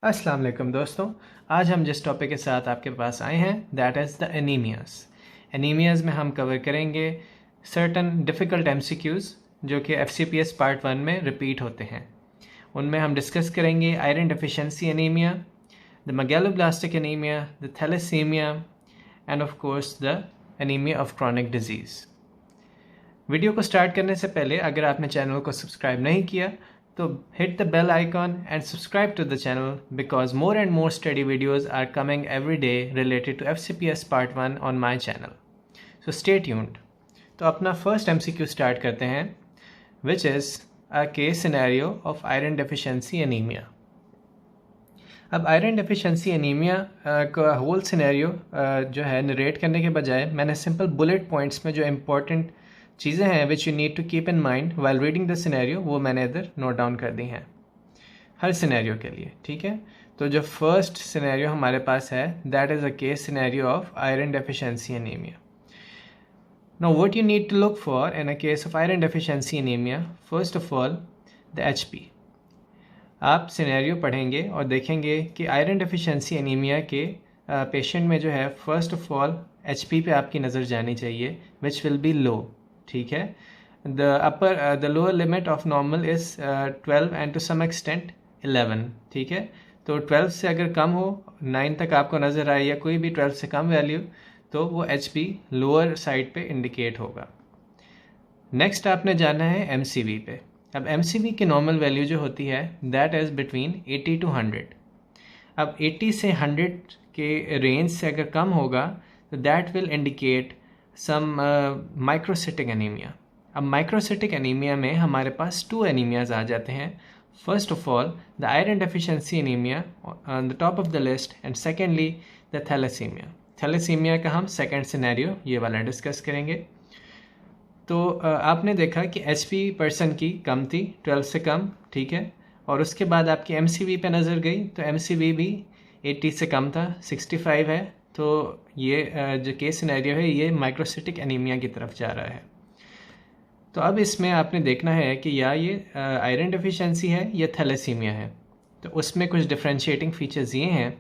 अस्सलाम वालेकुम दोस्तों, आज हम जिस टॉपिक के साथ आपके पास आए हैं दैट इज़ द एनीमियाज़। एनीमियाज़ में हम कवर करेंगे सर्टन डिफ़िकल्ट एमसीक्यूज़ जो कि एफसीपीएस पार्ट 1 में रिपीट होते हैं। उनमें हम डिस्कस करेंगे iron deficiency anaemia, the megaloblastic anaemia, the thalassaemia and of course the anaemia of chronic disease. Video को स्टार्ट करने से पहले अगर आपने चैनल को सब्सक्राइब नहीं किया तो hit the bell icon and subscribe to the channel because more and more study videos are coming every day related to FCPS part 1 on my channel. So stay tuned. तो अपना first MCQ start करते हैं which is a case scenario of iron deficiency anemia. अब iron deficiency anaemia का whole scenario जो है narrate करने के बजाय मैंने सिंपल बुलेट पॉइंट्स में जो इम्पोर्टेंट चीज़ें हैं which you need to keep in mind while reading the scenario वो मैंने इधर नोट डाउन कर दी हैं हर सिनेरियो के लिए। ठीक है, तो जो फर्स्ट सिनेरियो हमारे पास है that is a case scenario of iron deficiency anaemia. Now what you need to look for in a case of iron deficiency anaemia, first of all the HP. आप सिनेरियो पढ़ेंगे और देखेंगे कि iron deficiency anaemia के patient में जो है first of all HP पे आपकी नज़र जानी चाहिए विच विल बी लो। ठीक है, the lower limit of normal is 12 and to some extent 11। ठीक है, तो 12 से अगर कम हो 9 तक आपको नज़र आए या कोई भी 12 से कम वैल्यू तो वो एचपी लोअर साइड पे इंडिकेट होगा। नेक्स्ट आपने जाना है एमसीवी पे। अब एमसीवी की नॉर्मल वैल्यू जो होती है दैट इज़ बिटवीन 80 to 100। अब 80 से 100 के रेंज से अगर कम होगा तो that will indicate some microcytic anaemia. अब माइक्रोसिटिक एनीमिया में हमारे पास 2 एनीमियाज आ जाते हैं। First of all the iron deficiency anaemia on the top of the list and secondly the thalassaemia. Thalassaemia का हम सेकेंड सिनेरियो ये वाला डिस्कस करेंगे। तो आपने देखा कि एचपी पर्सन की कम थी 12 से कम। ठीक है, और उसके बाद आपकी एमसीवी पे नज़र गई तो एमसीवी भी 80 से कम था, 65 है। तो ये जो केस सिनेरियो है ये माइक्रोसिटिक एनीमिया की तरफ जा रहा है। तो अब इसमें आपने देखना है कि या ये आयरन डेफिशिएंसी है या थैलेसीमिया है। तो उसमें कुछ डिफरेंशिएटिंग फीचर्स ये हैं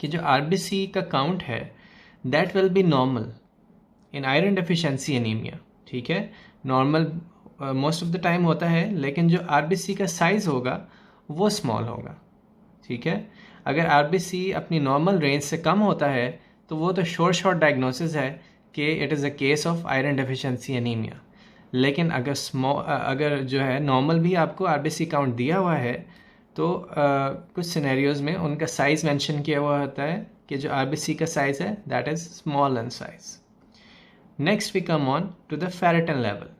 कि जो आरबीसी का काउंट है that will be normal in iron deficiency anaemia. ठीक है, normal most of the time होता है, लेकिन जो आरबीसी का साइज़ होगा वो स्मॉल होगा। ठीक है, अगर आरबीसी अपनी नॉर्मल रेंज से कम होता है तो वो तो शॉर्ट डायग्नोसिस है कि it is a case of iron deficiency anaemia. लेकिन अगर जो है नॉर्मल भी आपको आरबीसी काउंट दिया हुआ है तो कुछ सिनेरियोज़ में उनका साइज़ मेंशन किया हुआ होता है कि जो आरबीसी का साइज़ है that is small in size. Next we come on to the ferritin level.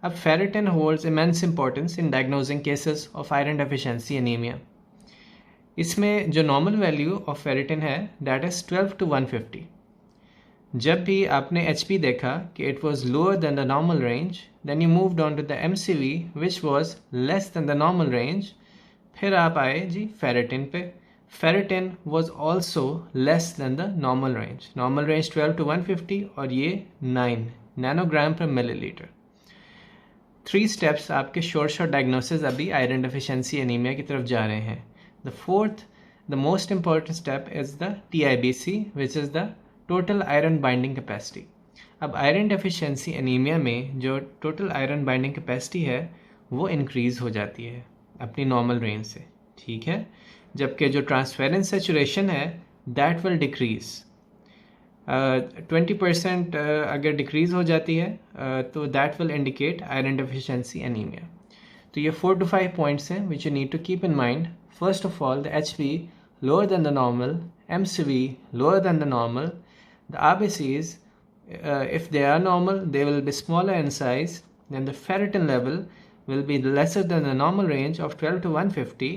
अब ferritin holds immense importance in diagnosing cases of iron deficiency anaemia. इसमें जो नॉर्मल वैल्यू ऑफ फेरेटिन है दैट इज़ 12 to 150। जब भी आपने Hb देखा कि it was lower than the normal range then you moved on to the MCV which was less than the normal range. फिर आप आए जी फेरेटिन पे। Ferritin was also less than the normal range. Normal range 12 to 150 और ये 9 nanogram पर millilitre. 3 steps आपके short diagnosis अभी iron deficiency anaemia की तरफ जा रहे हैं। The fourth, the most important step is the TIBC, which is the total iron binding capacity. अब आयरन डेफिशिएंसी एनीमिया में जो टोटल आयरन बाइंडिंग कैपेसिटी है वो इंक्रीज़ हो जाती है अपनी नॉर्मल रेंज से। ठीक है, जबकि जो ट्रांसफेरेंस सेचुरेशन है दैट विल डिक्रीज़। 20% अगर डिक्रीज़ हो जाती है तो that will indicate iron deficiency anaemia. तो ये 4 to 5 पॉइंट्स हैं which you need to keep in mind. First of all, the HB lower than the normal, MCV lower than the normal, the RBCs, if they are normal, they will be smaller in size, then the ferritin level will be lesser than the normal range of 12 to 150,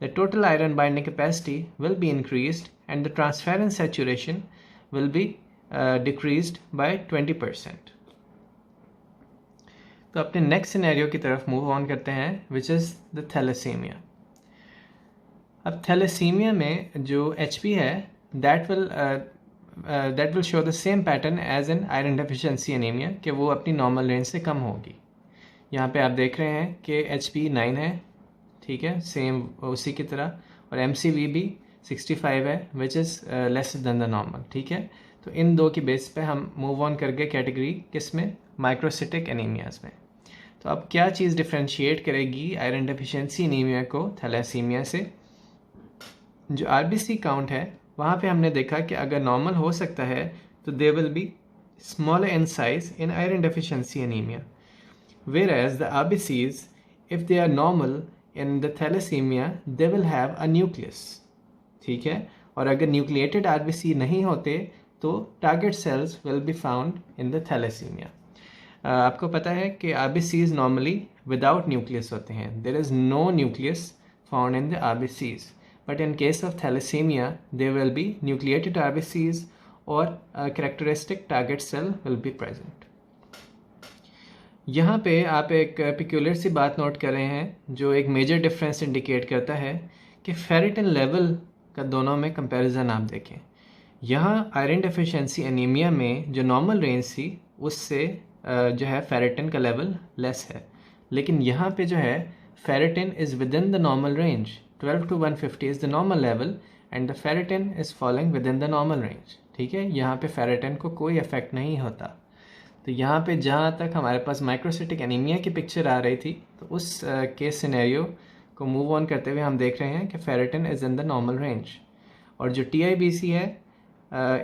the total iron binding capacity will be increased, and the transference saturation will be decreased by 20%. तो अपने next scenario की तरफ move on करते हैं which is the thalassaemia. अब thalassaemia में जो HP है that will show the same pattern as in iron deficiency anaemia कि वो अपनी नॉर्मल रेंज से कम होगी। यहाँ पे आप देख रहे हैं कि एचपी 9 है। ठीक है, सेम उसी की तरह और MCV भी 65 है which is less than the normal, ठीक है। तो इन दो की बेस पे हम मूव ऑन कर गए कैटेगरी किस में, माइक्रोसिटिक एनीमियाज में। तो अब क्या चीज़ डिफ्रेंशिएट करेगी आयरन डेफिशिएंसी एनीमिया को थैलेसीमिया से? जो RBC काउंट है वहाँ पे हमने देखा कि अगर नॉर्मल हो सकता है तो दे will be smaller in size in iron deficiency anaemia, whereas the RBCs, if they are normal in the thalassemia, they will have a nucleus, ठीक है। और अगर न्यूक्लिएटेड RBC नहीं होते तो target cells will be found in the thalassaemia. आपको पता है कि RBCs नॉर्मली विदाउट न्यूक्लियस होते हैं, there is no nucleus found in the RBCs, but in case of thalassaemia there will be nucleated RBCs और characteristic target cell will be present. यहाँ पे आप एक पिक्यूलर सी बात नोट कर रहे हैं जो एक मेजर डिफरेंस इंडिकेट करता है कि फेरिटिन लेवल का दोनों में कंपैरिजन आप देखें। यहाँ आयरन डेफिशिएंसी एनीमिया में जो नॉर्मल रेंज थी उससे जो है फेरिटिन का लेवल लेस है, लेकिन यहाँ पे जो है ferritin is with in the normal range, 12 to 150 is the normal level and the ferritin is following with in the normal range, ठीक है। यहाँ पे फेरिटिन को कोई इफेक्ट नहीं होता। तो यहाँ पे जहाँ तक हमारे पास माइक्रोसिटिक एनीमिया की पिक्चर आ रही थी तो उस केस सिनेरियो को मूव ऑन करते हुए हम देख रहे हैं कि ferritin is in the normal range. और जो TIBC है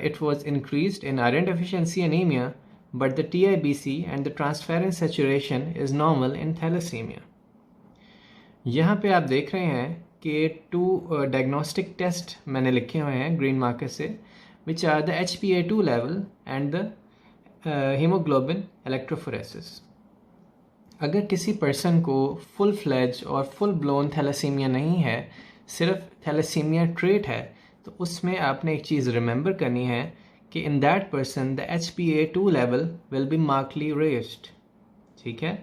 it was increased in iron deficiency anaemia, but the TIBC and the transferrin saturation is normal in thalassaemia. यहाँ पे आप देख रहे हैं कि 2 डायग्नोस्टिक टेस्ट मैंने लिखे हुए हैं ग्रीन मार्कर से, which are the HbA2 level and the haemoglobin electrophoresis. अगर किसी पर्सन को फुल फ्लेज और फुल ब्लोन थैलेसीमिया नहीं है, सिर्फ थैलेसीमिया ट्रेट है, तो उसमें आपने एक चीज़ रिमेंबर करनी है कि in that person the HbA2 level will be markedly raised, ठीक है।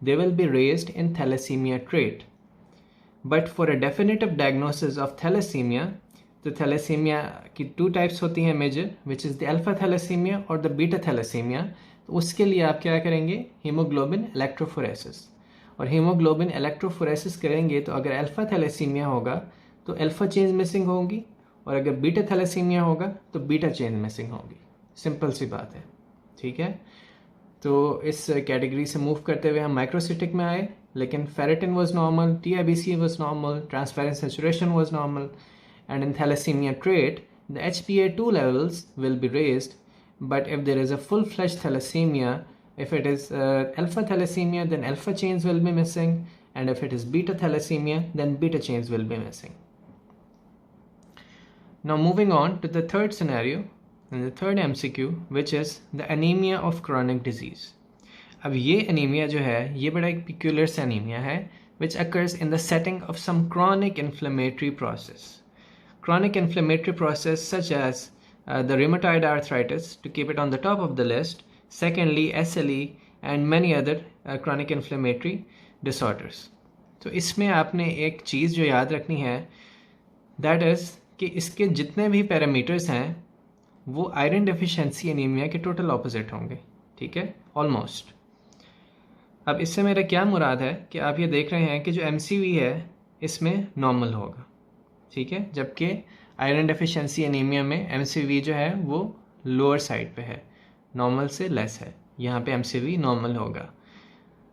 They will be raised in thalassaemia trait, but for a definitive diagnosis of thalassaemia, तो थैलेसीमिया की 2 टाइप्स होती हैं major, which is the alpha thalassaemia और the beta thalassaemia. तो उसके लिए आप क्या करेंगे, हीमोग्लोबिन इलेक्ट्रोफोरेसिस। और हीमोग्लोबिन इलेक्ट्रोफोरेसिस करेंगे तो अगर अल्फा थैलेसीमिया होगा तो अल्फा चेंज मिसिंग होगी, और अगर बीटा थैलेसीमिया होगा तो बीटा चेंज मिसिंग होगी। सिंपल सी बात है, ठीक है। तो इस कैटेगरी से मूव करते हुए हम माइक्रोसिटिक में आए, लेकिन ferritin was normal, TIBC was normal, transference saturation was normal, and in thalassemia trait the HbA2 levels will be raised, but if there is a full-fledged thalassemia, if it is alpha thalassemia then alpha chains will be missing, and if it is beta thalassemia then beta chains will be missing. Now moving on to the third scenario and the third MCQ, which is the anemia of chronic disease. अब ये anemia जो है ये बड़ा एक peculiar सा anemia है which occurs in the setting of some chronic inflammatory process. Chronic inflammatory process such as the rheumatoid arthritis, to keep it on the top of the list, secondly SLE and many other chronic inflammatory disorders. तो इसमें आपने एक चीज़ जो याद रखनी है, that is कि इसके जितने भी पैरामीटर्स हैं वो आयरन डेफिशिएंसी एनीमिया के टोटल ऑपोजिट होंगे, ठीक है, ऑलमोस्ट। अब इससे मेरा क्या मुराद है कि आप ये देख रहे हैं कि जो MCV है इसमें नॉर्मल होगा, ठीक है, जबकि आयरन डेफिशिएंसी एनीमिया में MCV जो है वो लोअर साइड पे है, नॉर्मल से लेस है। यहाँ पे MCV नॉर्मल होगा।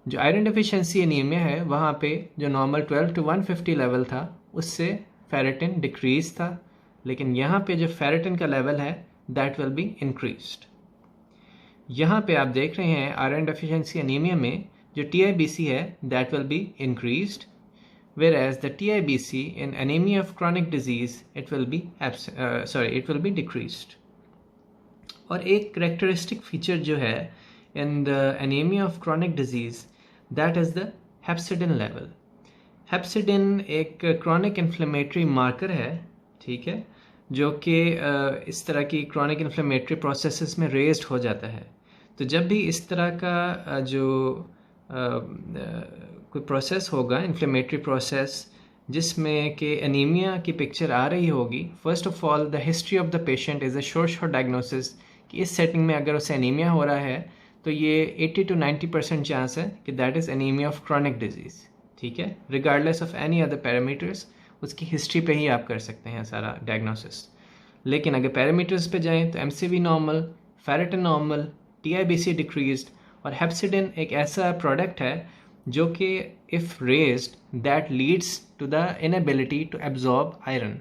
जो आयरन डेफिशिएंसी एनीमिया है वहाँ पे जो नॉर्मल 12 to 150 लेवल था उससे फेरिटिन डिक्रीज था, लेकिन यहाँ पे जो फेरिटिन का लेवल है दैट विल बी इंक्रीज्ड। यहाँ पे आप देख रहे हैं आयरन डेफिशिएंसी एनीमिया में जो TIBC है that will be increased, whereas the TIBC in anemia of chronic disease it will be decreased. और एक characteristic feature जो है in the anemia of chronic disease that is the hepcidin level. Hepcidin एक chronic inflammatory marker है, ठीक है, जो कि इस तरह की chronic inflammatory processes में raised हो जाता है। तो जब भी इस तरह का जो कोई प्रोसेस होगा, इन्फ्लेमेटरी प्रोसेस, जिसमें कि एनीमिया की पिक्चर आ रही होगी, first of all the history of the patient is a short diagnosis कि इस सेटिंग में अगर उसे एनीमिया हो रहा है तो ये 80 to 90% चांस है कि that is anaemia of chronic disease, ठीक है, regardless of any other parameters उसकी हिस्ट्री पे ही आप कर सकते हैं सारा डायग्नोसिस। लेकिन अगर पैरामीटर्स पे जाएं तो MCV normal, ferritin normal, TIBC decreased और हेप्सिडिन एक ऐसा प्रोडक्ट है जो कि if raised that leads to the inability to absorb iron.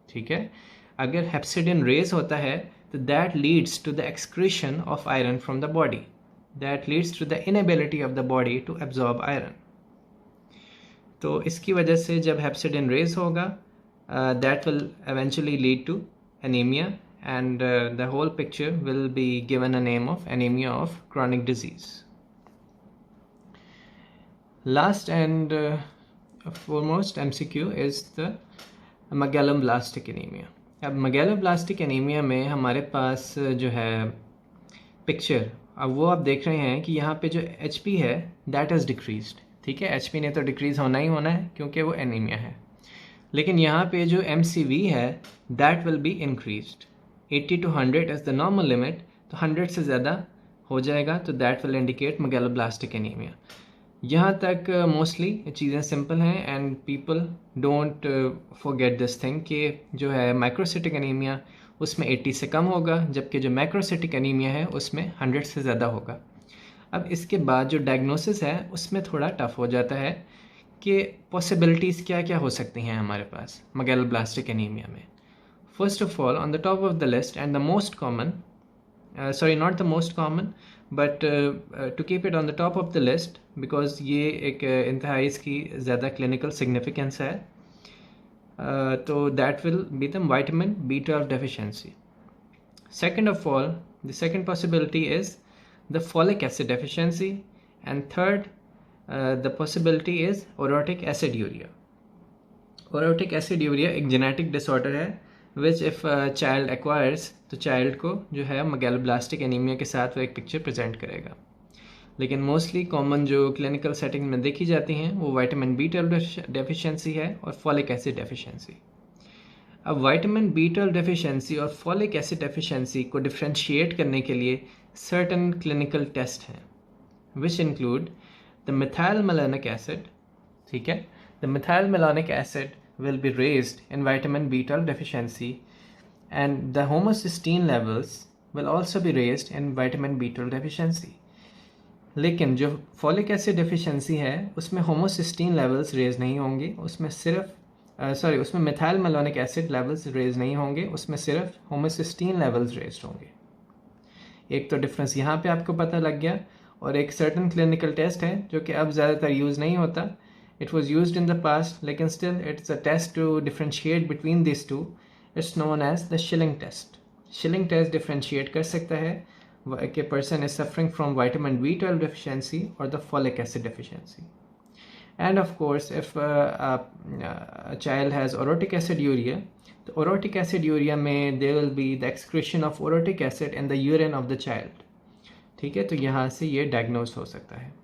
ठीक है, अगर हेप्सिडिन रेज होता है तो that leads to the excretion of iron from the body, that leads to the inability of the body to absorb iron. तो इसकी वजह से जब हेप्सिडिन रेज होगा that will eventually lead to anemia and the whole picture will be given a name of anemia of chronic disease. Last and foremost MCQ is the megaloblastic anemia. अब megaloblastic anemia में हमारे पास जो है picture, अब वो आप देख रहे हैं कि यहाँ पे जो HP है दैट इज़ डिक्रीज्ड। ठीक है, HP ने तो डिक्रीज होना ही होना है क्योंकि वो एनीमिया है। लेकिन यहाँ पे जो MCV है that will be increased. 80 to 100 is the normal limit, तो 100 से ज़्यादा हो जाएगा तो that will indicate megaloblastic anaemia. यहाँ तक मोस्टली चीज़ें सिंपल हैं and people don't forget this thing कि जो है माइक्रोसिटिक एनीमिया उसमें 80 से कम होगा, जबकि जो मैक्रोसिटिक एनीमिया है उसमें 100 से ज़्यादा होगा। अब इसके बाद जो डायग्नोसिस है उसमें थोड़ा टफ हो जाता है कि पॉसिबिलिटीज़ क्या क्या हो सकती हैं हमारे पास मेगालोब्लास्टिक एनीमिया में। First of all, on the top of the list and the most common, sorry not the most common but to keep it on the top of the list because ये एक इंतहाई इसकी ज़्यादा clinical significance है, तो that will be the vitamin B12 deficiency. Second of all, the second possibility is the folic acid deficiency, and third the possibility is orotic aciduria. Orotic aciduria एक genetic disorder है which if a child acquires, तो child को जो है megaloblastic anemia के साथ वो एक पिक्चर प्रेजेंट करेगा। लेकिन मोस्टली कॉमन जो क्लिनिकल सेटिंग में देखी जाती हैं वो विटामिन B12 डेफिशिएंसी है और फॉलिक एसिड डेफिशिएंसी। अब विटामिन B12 डेफिशिएंसी और फॉलिक एसिड डेफिशिएंसी को डिफ्रेंशिएट करने के लिए सर्टेन क्लिनिकल टेस्ट हैं which include the methyl malonic acid. ठीक है, the methyl malonic acid will be raised in vitamin B12 deficiency and the homocysteine levels will also be raised in vitamin B12 deficiency. लेकिन जो folic acid deficiency है उसमें homocysteine levels raise नहीं होंगे, उसमें सिर्फ उसमें methyl malonic acid levels raise नहीं होंगे, उसमें सिर्फ होमोसिस्टीन लेवल्स रेज होंगे। एक तो डिफरेंस यहाँ पे आपको पता लग गया, और एक सर्टन क्लिनिकल टेस्ट है जो कि अब ज़्यादातर यूज़ नहीं होता, it was used in the past लेकिन still it's a test to differentiate between these two. It's known as the Schilling test. Schilling test differentiate कर सकता है कि person is suffering from vitamin B12 deficiency or the folic acid deficiency. And of course if a child has orotic aciduria, तो orotic aciduria में there will be the excretion of orotic acid in the urine of the child. ठीक है, तो यहाँ से ये diagnose हो सकता है।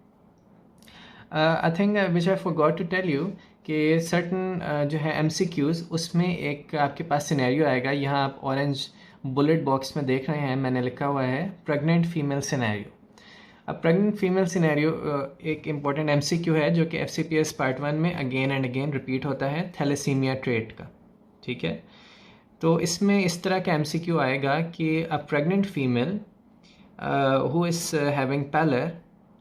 I think which I forgot to tell you कि certain जो है MCQs उसमें एक आपके पास सिनेरियो आएगा। यहाँ आप ऑरेंज बुलेट बॉक्स में देख रहे हैं, मैंने लिखा हुआ है प्रेग्नेंट फीमेल सिनेरियो। अब प्रेग्नेंट फीमेल सिनेरियो एक इम्पॉर्टेंट MCQ है जो कि FCPS पार्ट 1 में अगेन एंड अगेन रिपीट होता है, थैलेसीमिया ट्रेट का। ठीक है, तो इसमें इस तरह का MCQ आएगा कि a pregnant female who is having pallor,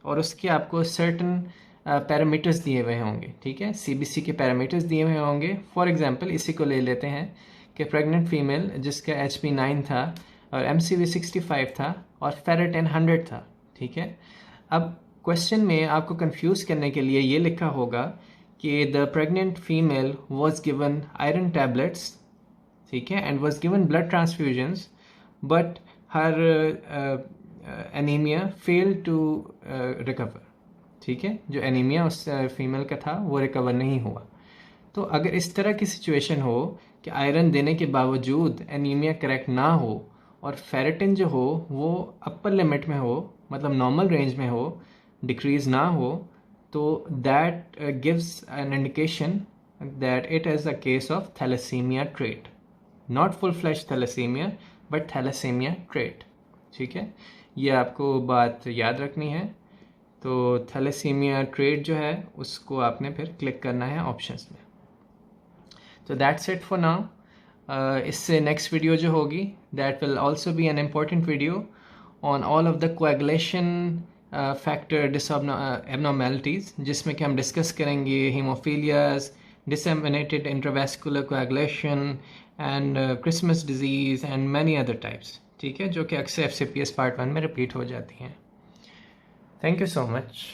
और उसके आपको सर्टन पैरामीटर्स दिए हुए होंगे। ठीक है, CBC के पैरामीटर्स दिए हुए होंगे। फॉर एग्जांपल इसी को ले लेते हैं कि प्रेग्नेंट फीमेल जिसका HP 9 था और MCV 65 था और फेरेटिन 100 था। ठीक है, अब क्वेश्चन में आपको कंफ्यूज करने के लिए ये लिखा होगा कि the pregnant female was given iron tablets, ठीक है, and was given blood transfusions but her anaemia failed to recover. ठीक है, जो एनीमिया उस फीमेल का था वो रिकवर नहीं हुआ। तो अगर इस तरह की सिचुएशन हो कि आयरन देने के बावजूद एनीमिया करेक्ट ना हो और फेरेटिन जो हो वो अपर लिमिट में हो, मतलब नॉर्मल रेंज में हो, डिक्रीज ना हो, तो that gives an indication that it is a case of thalassaemia trait, not full flash thalassaemia but thalassaemia trait. ठीक है, ये आपको बात याद रखनी है। तो थैलेसीमिया ट्रेट जो है उसको आपने फिर क्लिक करना है ऑप्शंस में। तो दैट्स इट फॉर नाउ. इससे नेक्स्ट वीडियो जो होगी that will also be an important video on all of the coagulation factor abnormalities, जिसमें कि हम डिस्कस करेंगे हीमोफीलियाज, disseminated intravascular coagulation and Christmas disease and many other types. ठीक है, जो कि अक्सर FCPS पार्ट 1 में रिपीट हो जाती हैं. Thank you so much.